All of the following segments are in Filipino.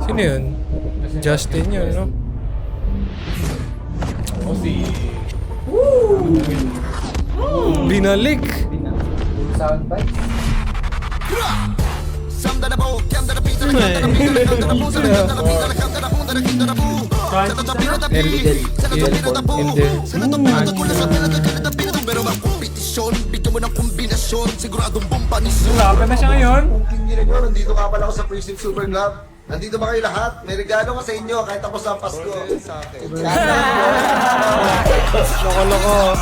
Sino yun? Justin yun, no? O si... Binalik! Soundbite. Lapit na siya ngayon. Nandito nga pala ako sa Precinct Super Club. Nandito ba kayo lahat? May regalo ko sa inyo kahit tapos ang Pasko. Loko-loko.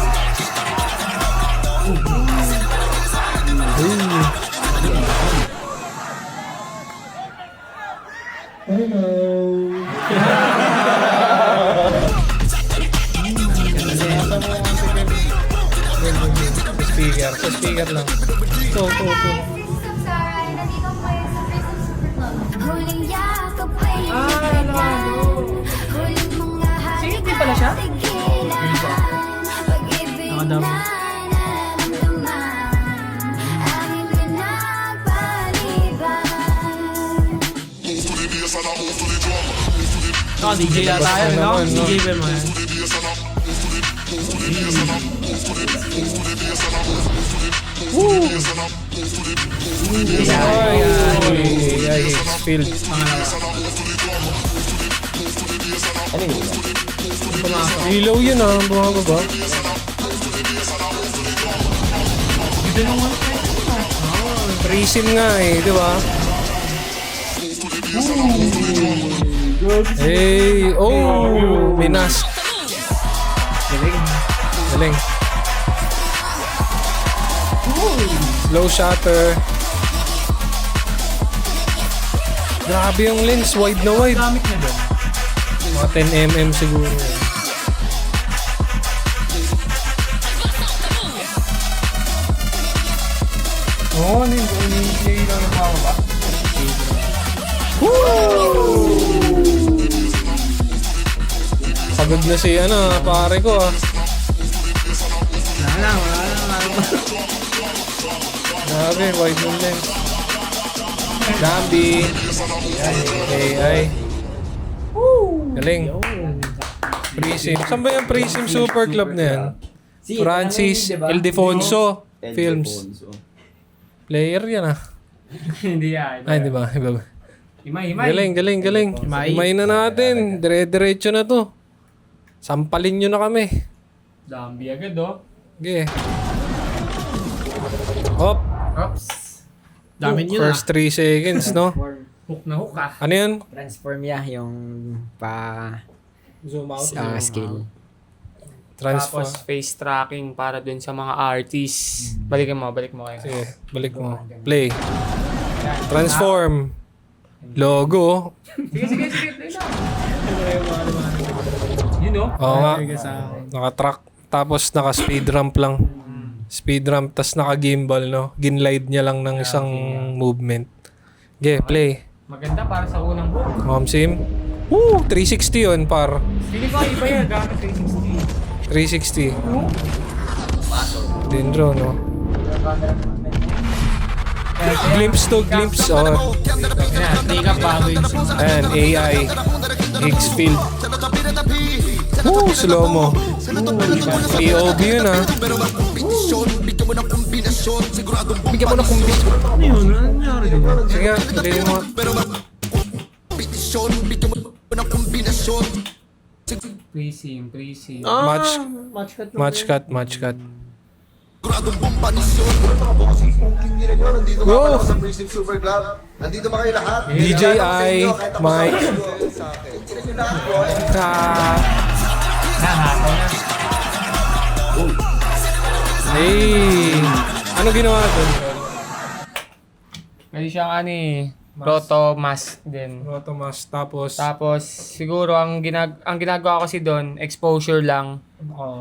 Speaker. Sa speaker lang. Ito. Samsara, nandito po kayo sa Prison Super Club. Huling yakap ay huling mga halik Sino pala siya? Pag-ibig na naramdaman Aking pinagpaliban DJ yata yan, no? DJ ba mo yan? Ay, Higgsfield. Ano yun? Ilaw yun ah, bumababa. Prism nga eh, di ba? Hey, oh, minas. Galing. Slow shutter. Grabe yung lens, wide na wide. Gamit niya doon. Mga 10mm siguro. Oo, hindi lang nakakaba. Pagod na si pare ko ah. Wala lang. Grabe, wide yung lens. Gambi. Ay. Galing. Prism. Saan ba yung Prism Super Club na yan? Francis Ildefonso Films. Player yan ah. Hindi yan. Ay, di ba? Iba ba? Himay. Galing. Himay na natin. Dire-diretso na to. Sampalin nyo na kami. Dambi agad, oh. Okay. Hop. Oops. Dami nyo First 3 seconds, no? Hook na hook, ah. Ano yan? Transform ya, yung pa Zoom out. scale. Transfer. Tapos face tracking para dun sa mga artists. Balik mo kayo. Sige, balik mo. Play. Transform. Logo. Sige. Play na. Yun, oh. Oo nga. Naka-track. Tapos naka-speed ramp lang. Speed ramp, tas naka-gimbal, no? Ginlide niya lang ng isang movement. Okay, play. Maganda para sa unang book. Mom sim. Woo! 360 yun, par. Pili ko iba yan, gamit 360. 360. Dendro, no? Glimpse to glimpse. Oh. Take up bago yung Ayan, AI. Higgsfield. Woo! Slow-mo. POV yun, ah. Bigyan mo na kombinasyon. Ano yun? Ano nangyari doon? Sige, piliin mo. Pre-sim. Match cut. Nandito nga pala ako sa Precinct Super Club. Nandito ba kayo lahat? May DJI, regalo ko sa inyo kahit tapos ang Mike. Pasko. Tingnan nyo lahat, boy. Hey! Ano ginawa doon? Pwede siyang proto mask din. Rotomas, tapos... Tapos siguro ang ginagawa ko kasi doon, exposure lang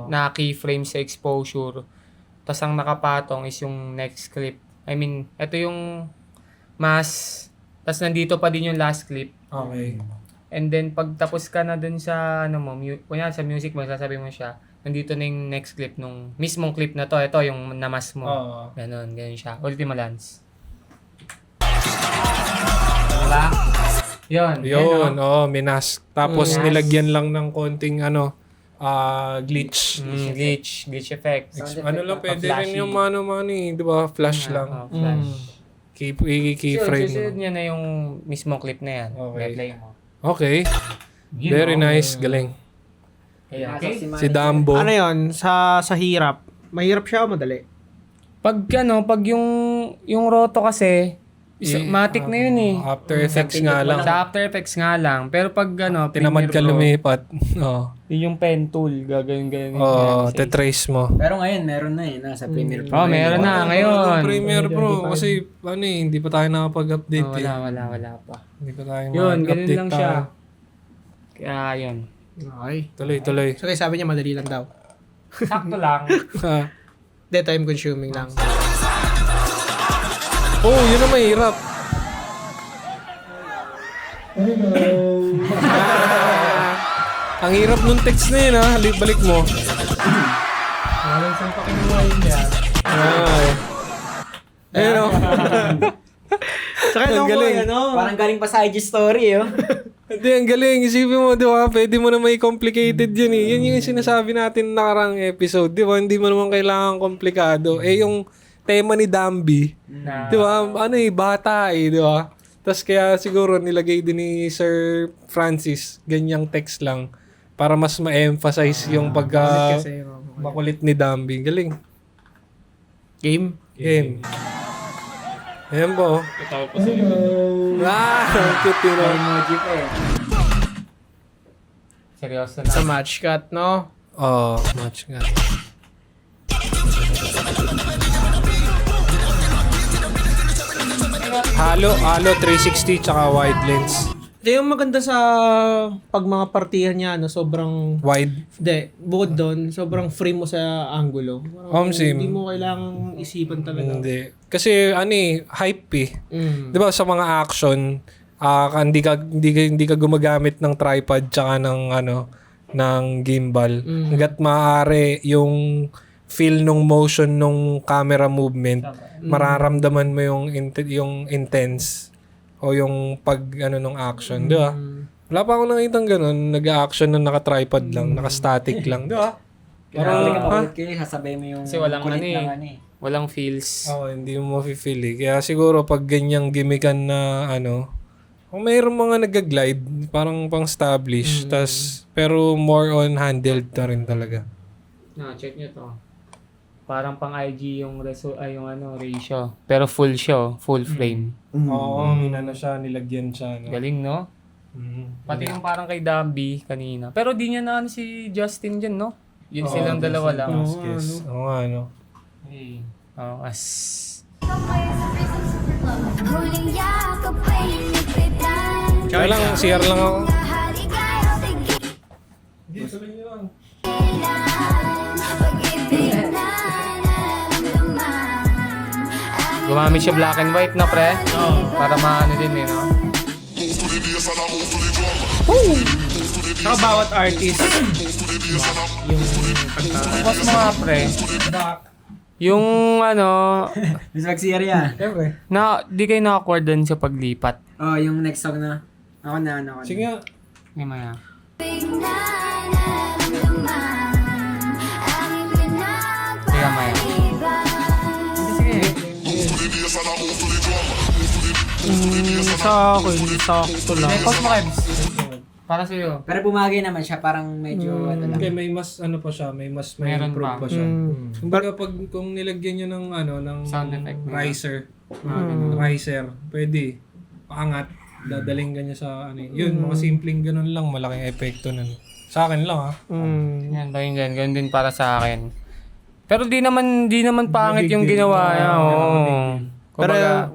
na keyframe sa exposure. Tapos ang nakapatong is yung next clip. I mean, ito yung mask. Tapos nandito pa din yung last clip. Okay. And then pag tapos ka na dun sa kunya sa music mo, sasabihin mo siya, nandito na yung next clip nung mismong clip na to. Ito yung namas mo. Oo. Ganun siya. Ultima Lance. Diba? Yun, minask. Tapos nilagyan lang ng konting glitch. Glitch effect. Ano lang, pwede Flashy. rin yung mano-mano di ba? Flash lang. Flash. Keyframe Susunod mo. niya na yung mismong clip na yan. Okay. Play mo. Okay. Very nice. Galing. Okay. Si Dambo. Ano yun? Sa hirap. Mahirap siya o madali? Pag yung roto kasi, matic na yun eh. After Effects nga lang. Sa After Effects nga lang. Pero pag Tinamad ka Premiere Pro, lumipat. yung pen tool, gagawin. Tetrace mo. Pero ngayon, meron na nasa Premiere Pro. Meron na ngayon. Premiere Pro. Kasi, hindi pa tayo nakapag-update eh. Wala pa. Hindi pa tayo Yun, ganun makapag-update lang siya. Kaya yun. Okay. Tuloy. So kaya sabi niya madali lang daw. Sakto lang. Hindi, time consuming lang. Yun ang mahirap. Ang hirap nung text na yun balik mo. Walang saan pa kinuha yun yan. Ayun o. Saka Ang galing. Parang galing pa sa IG story, Hindi, ang galing. Isipin mo, di ba? Pwede mo na may complicated yun eh. Yan yung sinasabi natin na nakarang episode. Di ba? Hindi mo naman kailangan komplikado. Yung tema ni Dambi, di ba? Bata di ba? Tapos kaya siguro nilagay din ni Sir Francis ganyang text lang para mas ma-emphasize yung pagka Kasi, makulit ni Dambi. Galing. game? Game. Ayan po. Ang cute yun. Emoji pa Seryoso Sa na. match cut, no? Much nga. Halo 360 tsaka wide lens. Ito yung maganda sa pag mga partihan niya, sobrang... Wide. Hindi, bukod doon, sobrang free mo sa angulo. Sim. Hindi mo kailangang isipan talaga. Hindi. Kasi hype eh. Di ba sa mga action, hindi ka gumagamit ng tripod tsaka ng gimbal. Hanggat maaari yung feel nung motion nung camera movement, mararamdaman mo yung intense o yung nung action, di ba? Wala pa ako nakitang ganun, nag-action na naka-tripod lang, naka-static lang, di ba? Parang sasabay mo yung Kasi walang kulit ng walang feels. Hindi mo mafe-feel eh. Kaya siguro pag ganyang gimmickan na kung mayroong mga nag-glide, parang pang-establish, pero more on handheld na rin talaga. Check nyo to. Parang pang IG yung ratio. Pero full siya, full frame. Oo, siya, nilagyan siya. No? Galing, no? Pati yung parang kay Dambi kanina. Pero di niya na si Justin dyan, no? Yun silang dalawa lang. Yes. Oo nga, Hey. Ikaw kayo sa Prison Super Club. Huling yakap ay inipitan. Kaya lang, CR lang ako. Kahaligaya, tigil pag-ibig na nararamdaman. Gumamit siya black and white na, pre. Para maano din eh, no? Saka bawat artist, yung Tapos mga pre, yung Miss Maxieria. di kayo na-awkward dun sa paglipat. Yung next song na. Ako na. Sige nga. Yung mga. Pag na nararamdaman. Ang Kaya maya. sa akin, sakto lang. May pause mo kayo. Para sa'yo. Pero bumagay naman siya, parang medyo lang. Okay, may mas pa siya, may Meron improve pa. pa siya. Kumbaga kung nilagyan niyo ng Sound effect. riser, pwede paangat, dadaling ganyan sa yun, mga simpleng ganun lang, malaking epekto nun. Sa akin lang Yan, pakinggan. Ganun din para sa akin. Pero di naman pangit yung ginawa niya. Pero, Kumbaga,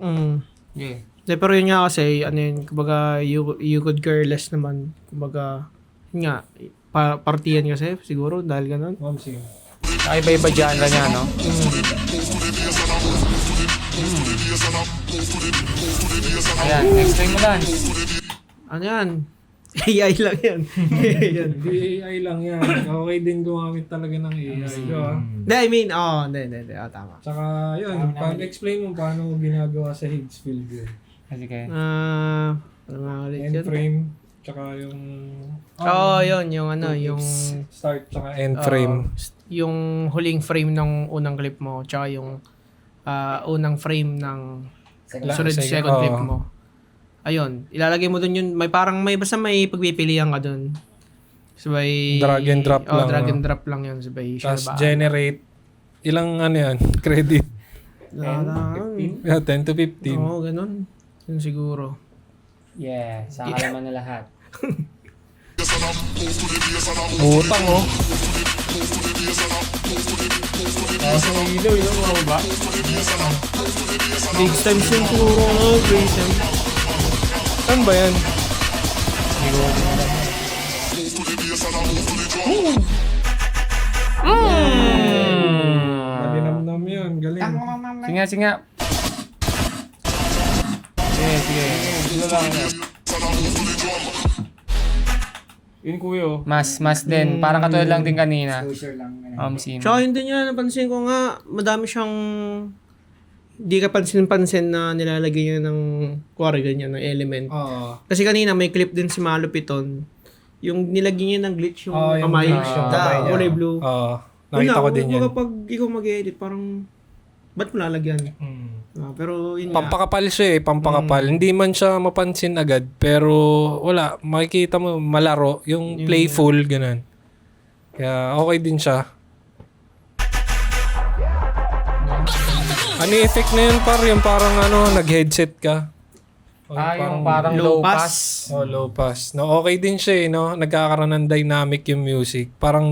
yeah. pero yun nga kasi, kumbaga, you could care less naman. Kumbaga, yun nga, partihan kasi, siguro, dahil ganun. Sige. Iba-iba genre niya, no? Ayan, explain mo lang. Ano yan? AI lang yan. yan. AI lang yan. Okay din gumamit talaga ng AI. Di ba? Hindi, I mean, hindi. Tama. Tsaka, yun, pag-explain mo paano ginagawa sa Higgsfield yun. Sige. Ano nga ulit End yun? frame, tsaka yung Yun, yung ano, yung... start tsaka end frame. Yung huling frame ng unang clip mo, tsaka yung unang frame ng sunod second clip mo. Ayun, ilalagay mo dun yun, basta may pagpipilian ka dun. Sabay... Drag and drop lang, Drag no? and drop lang yun. Sabay, Tapos siya ba? generate, ilang ano yan, credit. 10, 15? Yeah, 10 to 15. Oo, ganun. Yun siguro. Yeah, sa kalaman na lahat. Utang oh. Sa ilaw, yun mo ba? Big times yun siguro. Great time. Saan ba yan? Nalinamnam yun, galing. Sige nga. Sige. Dito lang na. Yun kuya oh. Mas din. Parang katulad lang din kanina. Exposure lang. ganun. Sim. Tsaka yun din yan, napansin ko nga, madami siyang di ka pansin-pansin na nilalagay niya ng kuwari ganyan, ng element. Oo. Kasi kanina may clip din si Malupiton, yung nilagyan niya ng glitch yung yung kamay, glitch yung kamay niya. kulay blue. Oo. Nakita ko din yan. Kapag ikaw mag-edit, parang, ba't mo lalagyan? Pero yun nga. Pampakapal siya eh, pampakapal. Hindi man siya mapansin agad, pero wala, makikita mo malaro, yung playful, ganun. Kaya okay din siya. Ano yung effect na yun par? Yung parang ano, nag-headset ka. O, Yung parang low pass. Oh, low pass. No, okay din siya eh, no? Nagkakaroon ng dynamic yung music. Parang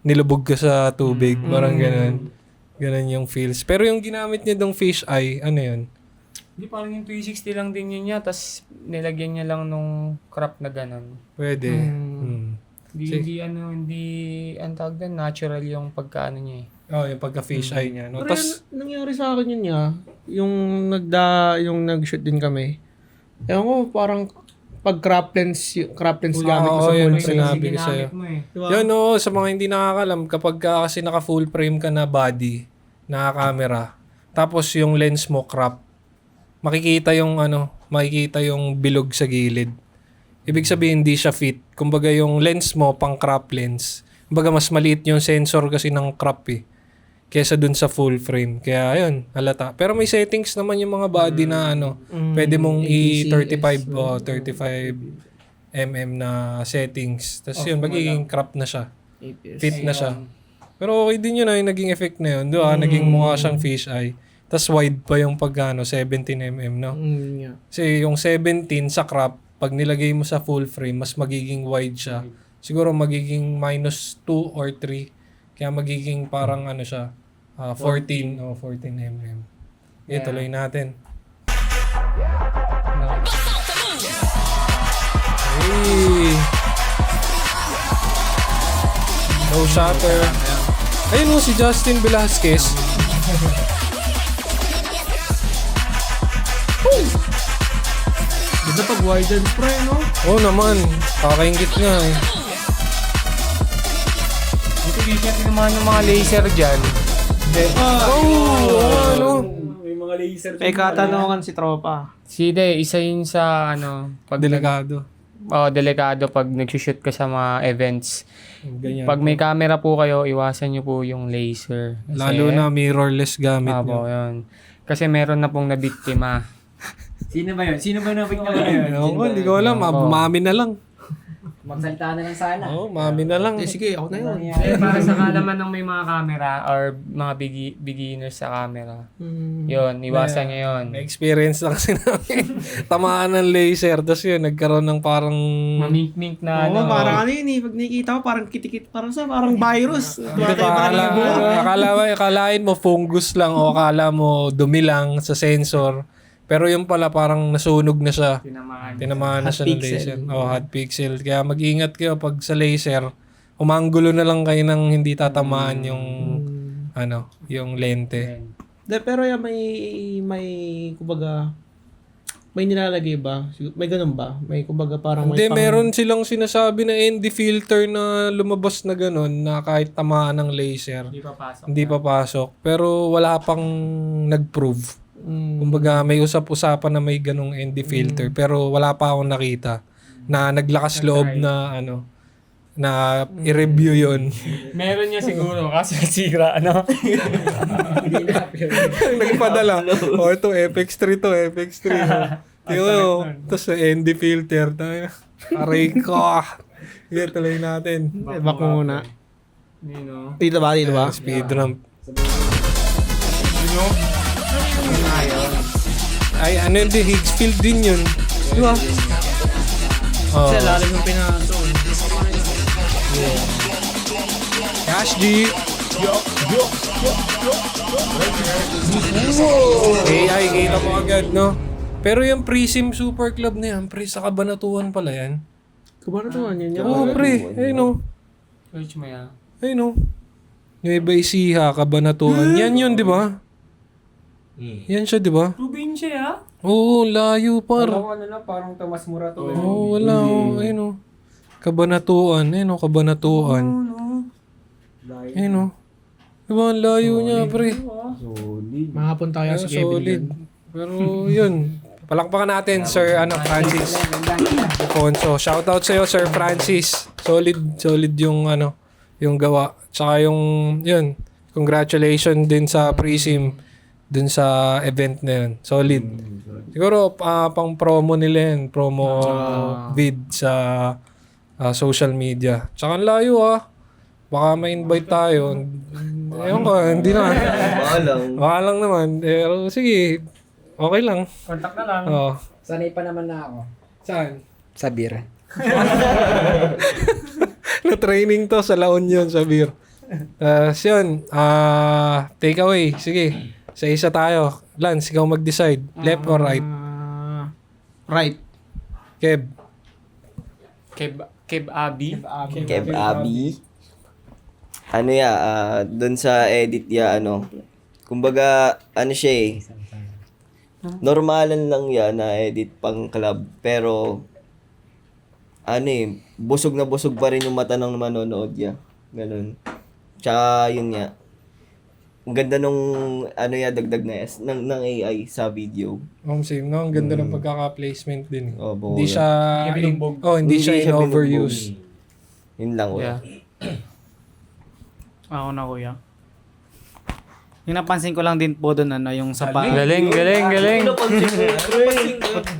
nilubog ka sa tubig. Parang ganun. Ganun yung feels. Pero yung ginamit niya dong fish eye, ano yun? Hindi, parang yung 360 lang din yun niya. Tapos nilagyan niya lang nung crop na ganun. Pwede. Hindi ang tawag doon, natural yung pagkaano niya eh. Oh, yung pagka-fish eye niya. No? Pero Tas, nangyari sa akin yun nga, yung nag-shoot din kami. Ewan ko, parang pag crop lens gamit mo sa yun, full frame. sinabi ko sa'yo. Mo eh. Diba? Yun, oo, sa mga hindi nakakalam, kapag kasi naka full frame ka na body, na camera, tapos yung lens mo crop, makikita yung bilog sa gilid. Ibig sabihin, hindi siya fit. Kumbaga yung lens mo, pang crop lens. Kumbaga mas maliit yung sensor kasi ng crop eh. Kesa dun sa full frame. Kaya ayun, halata. Pero may settings naman yung mga body na pwede mong i-35 o 35 mm na settings. Tapos yun, magiging crop na siya. Fit na siya. Pero okay din yun yung naging effect na yun. Diba? Naging mukha siyang fish eye. Tapos wide pa yung 17 mm, no? Yeah. Kasi yung 17 sa crop, pag nilagay mo sa full frame, mas magiging wide siya. Siguro magiging -2 or 3. Kaya magiging parang siya, 14 o 14 mm. Okay, tuloy natin. Hey! No shutter. Ayun si Justin Velasquez. Ganda pag wide and spray, no? Oo naman, kakaingit nga eh. Ito di siya tinamaan ng mga laser dyan. May katanungan si tropa. Isa yun sa pag Delikado. delikado pag nagsushoot ka sa mga events. Ganyan. Pag may camera po kayo, iwasan nyo po yung laser. Kasi, Lalo na mirrorless gamit nyo. yun. Kasi meron na pong nabiktima. Sino ba yun? Sino ba nabig na yun? Ewan ko, hindi ko alam. Mami na lang. Magsalita na lang sana. Oo, mami na lang. Sige, ako na yun. Para sa kalaman ng may mga camera or mga beginners sa camera. Yun, iwasan nyo yun. May experience lang kasi namin. Tamaan ng laser. Tapos yun, nagkaroon ng parang... Mamink-mink na Oo, parang yun eh. Pag nakikita ko, parang kitikit. Parang virus. Akalain mo fungus lang o akala mo dumi lang sa sensor. Pero yung pala parang nasunog na siya. Tinamaan na siya ng laser. Hot pixel. Kaya mag-ingat kayo pag sa laser. Umanggulo na lang kayo ng hindi tatamaan yung yung lente. Pero yan, may kumbaga, may nilalagay ba? May ganun ba? May kumbaga parang Hindi, may meron silang sinasabi na ND filter na lumabas na ganun na kahit tamaan ng laser. Hindi papasok. Pero wala pang nag-prove Kumbaga may usap-usapan na may ganong ND filter pero wala pa akong nakita na naglakas loob na na i-review yun. Meron niya siguro kasi nasira, ano? Nagpadala. Ito, FX3 to, FX3. Tapos ND filter. Aray ko. Sige, tuloy natin. Back mo muna. Dito ba? Speed ramp. Ay, ano yun? Higgsfield din yun. Di ba? Oh. Kasi lalim yung pinaso. Cash G. AI, kita mo agad, no? Pero yung Prism Super Club na yan, pre, sa Kabanatuan pala yan. Kabanatuan yan. Oo, pre. Ayun, no? Search mo yan. Ayun, no? Nueva Ecija, Kabanatuan. Yan yun, di ba? Yan siya, di ba? Probinsya, ha? Oo, layo par. Parang Tomas Morato. Oo, wala. Ayun, no? Kabanatuan. Ayun, no? Kabanatuan. Ayun, no? Diba, ang layo niya, pre. Makapunta kaya si Kevin. Solid. Pero, yun. Palakpakan natin, Sir Francis Alfonso. Shoutout sa'yo, Sir Francis. Solid yung yung gawa. Tsaka yung, yun, congratulations din sa Prism dun sa event na yun. Solid. Siguro, pang promo nila yun. Promo vid sa social media. Tsaka ang layo, Baka ma-invite tayo. Ewan ko, hindi na. Baka lang naman. Pero sige, okay lang. Contact na lang. Oo. Sanay pa naman na ako. Saan? Sa beer. Na-training to sa La Union, sa beer. Yun. Take away. Sige. Sa isa tayo. Lance, ikaw mag-decide. Left or right? Right. Kev. Kev Abi. Kev Abi. Doon sa edit kumbaga, siya normalan lang yan na edit pang club, pero, busog na busog pa rin yung mata ng manonood niya. Ganun. Tsaka, yun nga, ang ganda nung, dagdag na ng AI sa video. Same, no? Ang ganda ng pagkaka-placement din. Hindi Hindi siya, hindi siya in overuse. Yun lang, Yeah. Ako na kuya. Yung napansin ko lang din po doon yung sa Galing.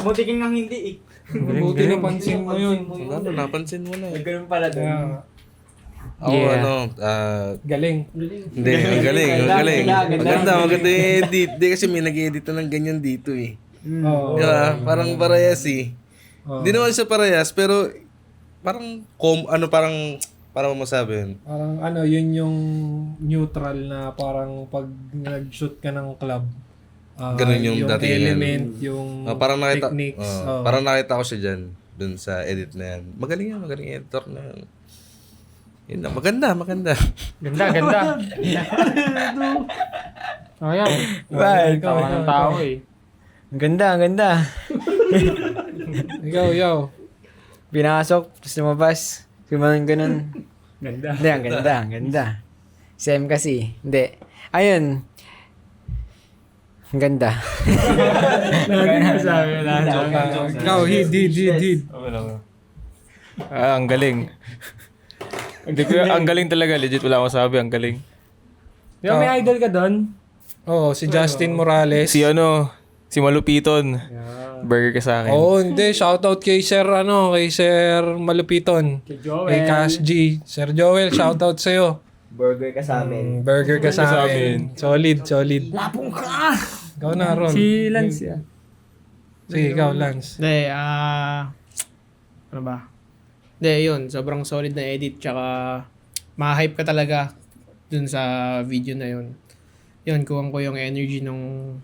Butikin ng hindi Buti napansin mo yun. Napansin mo na eh. Ganun pala doon. Ako Galing. Hindi, ang galing. Maganda yung edit. Hindi kasi may nag-edit na ng ganyan dito eh. Oo. Diba? Parang parehas eh. Hindi naman siya parehas, pero parang, parang masabi yun. Parang yun yung neutral na parang pag nag-shoot ka ng club. Ganun yung dati element, yung parang nakita, techniques. parang nakita ko siya dyan, dun sa edit na yan. Magaling editor na yan. Yun lang, maganda. Ganda. Ayan. Right. Tawa ng tao eh. Ang ganda. Ikaw. Pinasok, tapos lumabas. Ganun. Ganda. Hindi, ang ganda. Same kasi. Hindi. Ayun. Ang ganda. Ikaw, hid. Ang galing. Ang galing talaga. Legit, wala akong sabi. Ang galing. Di ba may idol ka doon? Oo, si Justin Morales. Si Malupiton. Burger ka sa akin. Hindi. Shoutout kay Sir Malupiton. Kay Joel. Kay Cash G. Sir Joel, shoutout sa'yo. Burger ka sa amin. Burger ka sa amin. Solid. Lapong ka! Ikaw na, Ron. Si Lance yan. Sige, ikaw, Lance. Hindi, ano ba? Hindi, yun. Sobrang solid na edit. Tsaka, ma-hype ka talaga dun sa video na yun. Yun, kuwang ko yung energy nung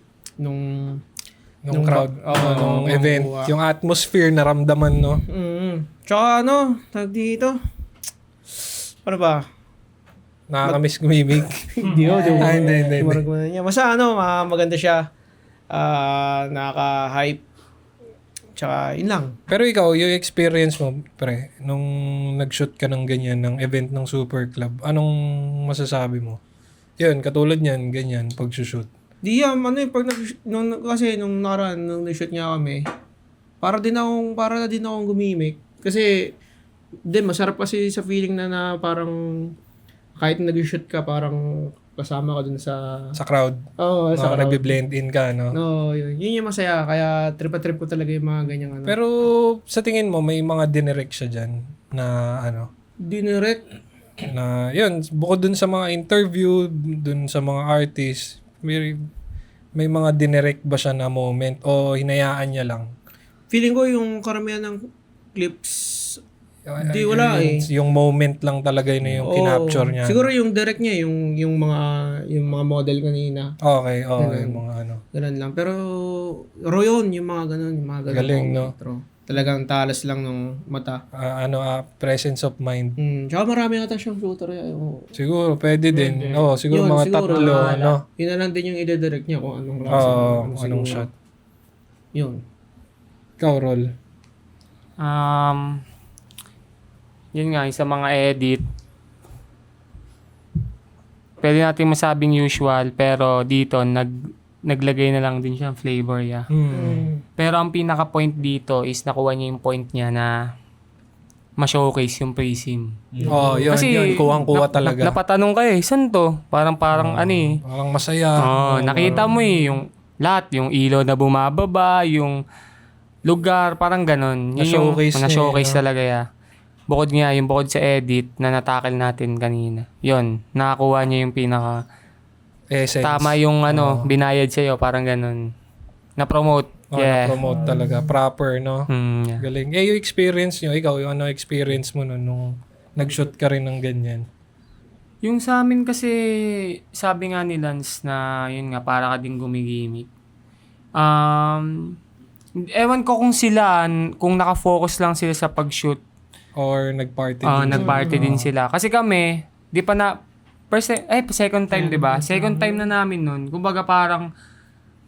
Crowd. Nung event. makukuha. Yung atmosphere naramdaman, no? Tsaka tag dito. Ano ba? Nakakamiss gumimik. Hindi Hindi. Basta maganda siya. Nakaka-hype. Tsaka, yun lang. Pero ikaw, yung experience mo, pre, nung nag-shoot ka ng ganyan, ng event ng Super Club, anong masasabi mo? Yun, katulad niyan, ganyan, pag-shoot. Di yan, ano yung pag kasi nung nakaraan, nung nag-shoot niya kami, para din akong gumimik. Kasi, masarap kasi sa feeling na parang, kahit nag-shoot ka, parang kasama ka dun sa... Sa crowd. Oo, sa crowd. Nagbe-blend in ka, no? No, yun yung masaya. Kaya trip ko talaga yung mga ganyang ano. Pero sa tingin mo, may mga dinirect siya dyan na ano? Dinirect. Na yun, bukod dun sa mga interview, dun sa mga artist, may mga dinirect ba siya na moment o hinayaan niya lang? Feeling ko yung karamihan ng clips, di wala Yung moment lang talaga yun yung kinapture niya. Siguro yung direct niya, yung mga model kanina. Okay, Ganun. yung mga ano. Ganun lang. Pero, Royon, yung mga ganun. Galing, no? Talagang talas lang ng mata. Presence of mind. Tsaka marami ata siyang shooter. Siguro, pwede din. Siguro Yun, mga siguro, tatlo, ano? Yun na lang din yung ide-direct niya kung anong klase. Anong shot. Yun. Ikaw, Rol. Yun nga, yung sa mga edit, pwede natin masabing usual, pero dito, naglagay na lang din siya ng flavor, yeah. Pero ang pinaka-point dito is nakuha niya yung point niya na ma-showcase yung pre-sim. Yun. Kasi, yun. Kuwang-kuwa talaga. Napatanong ka saan to? Parang ano eh. Parang masaya. Nakita mo yung lahat, yung ilaw na bumababa, yung lugar, parang ganon. Yun Na-showcase yung na-showcase niya, talaga, yeah. Bukod sa edit na natakil natin kanina. Yun, nakakuha niya yung pinaka Essence. tama yung binayad sa'yo, parang ganun. Na-promote. Na-promote talaga. Proper, no? Yeah. Galing. Yung experience nyo, ikaw, yung ano experience mo nung nag-shoot ka rin ng ganyan? Yung sa amin kasi, sabi nga ni Lance na, yun nga, para ka din gumigimik. Ewan ko kung nakafocus lang sila sa pag-shoot. Or nag-party din? Nag-party din sila. Kasi kami, di pa na, second time, di ba? Second time na namin nun. Kumbaga parang,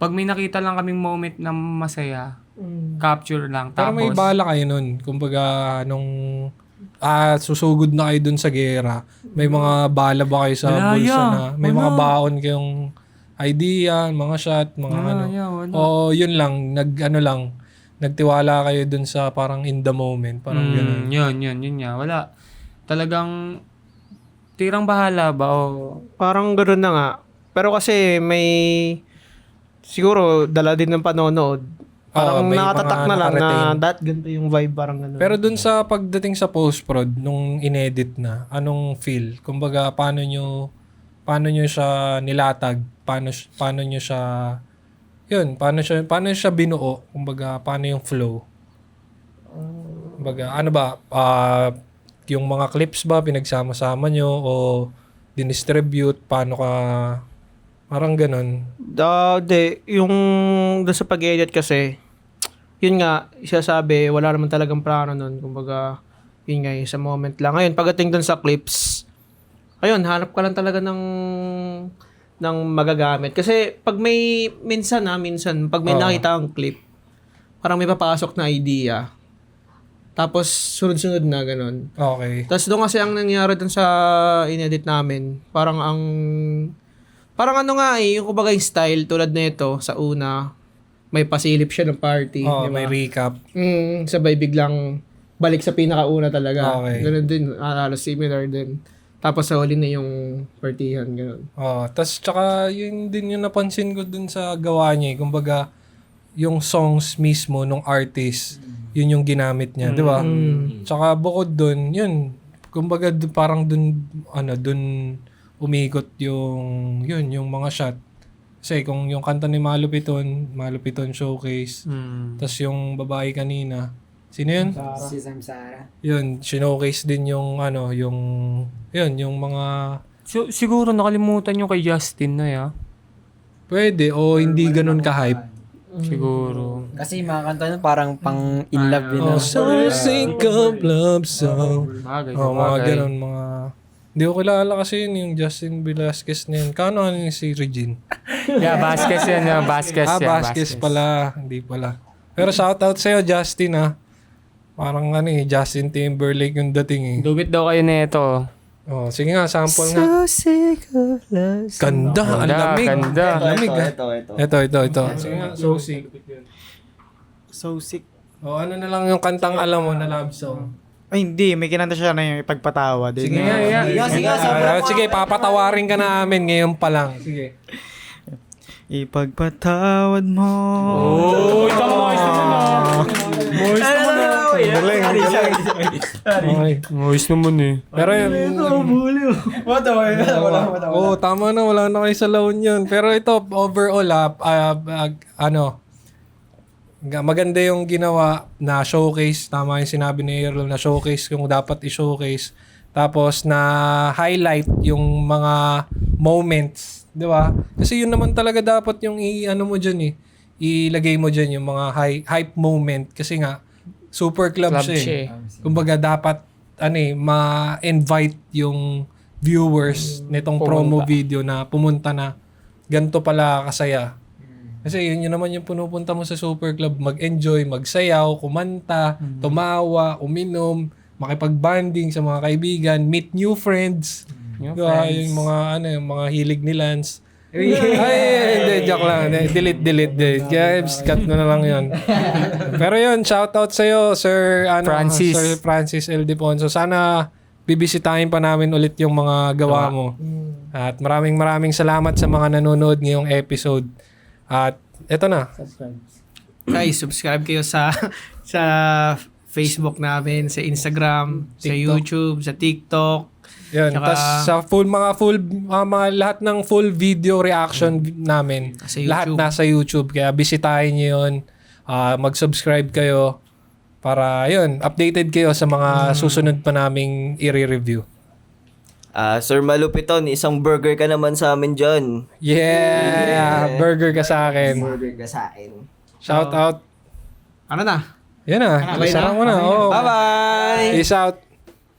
pag may nakita lang kaming moment na masaya, capture lang. Pero Tapos, may bala kayo nun. Kumbaga, nung susugod na kayo dun sa gera, may mga bala ba kayo sa bulsa na? May mga baon kayong idea, mga shot, mga ano. O yun lang, nagtiwala kayo dun sa parang in the moment. Parang ganun. Yun nga. Wala. Talagang, tirang bahala ba? Parang gano'n na nga. Pero kasi siguro dala din ng panonood. Parang may nakatatak mga na lang na nakarating. ganito yung vibe, parang gano'n. Pero dun sa pagdating sa post-prod, nung inedit na, anong feel? Kumbaga, paano nyo siya nilatag? Paano nyo siya, paano siya binuo? Kumbaga, paano yung flow? Kumbaga, ano ba? Yung mga clips ba, pinagsama-sama nyo o dinistribute? Paano ka, parang ganun? Yung doon sa pag-edit kasi, yun nga, sabi, wala naman talagang plano nun. Kumbaga, yun nga, sa moment lang. Ngayon, pagdating doon sa clips, ayun, hanap ka lang talaga ng magagamit. Kasi, pag minsan, pag may nakita kang clip, parang may papasok na idea. Tapos, sunod-sunod na, ganun. Okay. Tapos, doon kasi ang nangyari doon sa inedit namin, parang ano nga yung kumbaga yung style, tulad nito sa una, may pasilip siya ng party. Oh, diba? may recap. Sabay biglang balik sa pinakauna talaga. Okay. Ganun din, halos similar din. Tapos sa huli na yung partihan, ganun. Tas tsaka yun din yung napansin ko dun sa gawa niya. Kumbaga, yung songs mismo nung artist, yun yung ginamit niya, di ba? Tsaka bukod dun, yun, kumbaga parang dun umikot yung mga shot. Kasi kung yung kanta ni Malupiton Showcase, tas yung babae kanina, sino yun? Si Samsara. Yun, showcase din yung yung mga... siguro nakalimutan yung kay Justin na, ya. Pwede, o hindi ganun ka-hype. Siguro. Kasi yung mga kanta nun parang pang in love yun. So sick of love song. Bagay. Mga ganun, mga... Hindi ko kilala kasi yun, yung Justin Velasquez na yun. Kano yung si Regine? Yeah, Vasquez yan. Vasquez pala. Hindi pala. Pero shoutout sa'yo, Justin, ha. Parang Justin Timberlake yung dating, eh. Dubit daw kayo na ito. Oh, sige nga, sample nga. Ganda, ang lamig. Ganda. Lamig ah. Ito. Ito. Sige nga, so sick. So sick. Oh, ano na lang yung kantang alam mo na love song. Ay, hindi. May kinanta siya na yung ipagpatawa. Sige nga. Sige, papatawarin ka namin ngayon pa lang. Sige. Ipagpatawad mo. Oh, tama. Moist naman eh. Pero yun. Oo, tama na. Wala na kayo sa laon yun. Pero ito, overall, maganda yung ginawa na showcase. Tama yung sinabi ni Earl na showcase yung dapat i-showcase. Tapos na highlight yung mga moments. Di ba? Kasi yun naman talaga dapat yung mo dyan eh. Ilagay mo dyan yung mga hype moment. Kasi nga, super club siya eh. Kumbaga dapat ma-invite yung viewers nitong promo video na pumunta na ganito pala kasaya. Kasi yun naman yung punupunta mo sa super club. Mag-enjoy, magsayaw, kumanta, tumawa, uminom, makipag-banding sa mga kaibigan, meet new friends. Diba? Yung mga hilig ni Lance. Hindi, joke lang. Delete. Kaya cut na lang yun. Pero yun, shoutout sa'yo, Sir Francis L. Deponso. Sana bibisitahin pa namin ulit yung mga gawa mo. At maraming salamat sa mga nanonood ngayong episode. At eto na. Guys, subscribe kayo sa Facebook namin, sa Instagram, sa YouTube, sa TikTok. Yan, tas sa mga lahat ng full video reaction namin, lahat nasa YouTube. Kaya bisitahin niyo yun, mag-subscribe kayo para yun, updated kayo sa mga susunod pa naming i-review. Sir Malupiton, isang burger ka naman sa amin dyan. Yeah! Burger ka sa akin. Shout out. Ano na? Yan na. Isara mo na. Bye-bye! Peace out.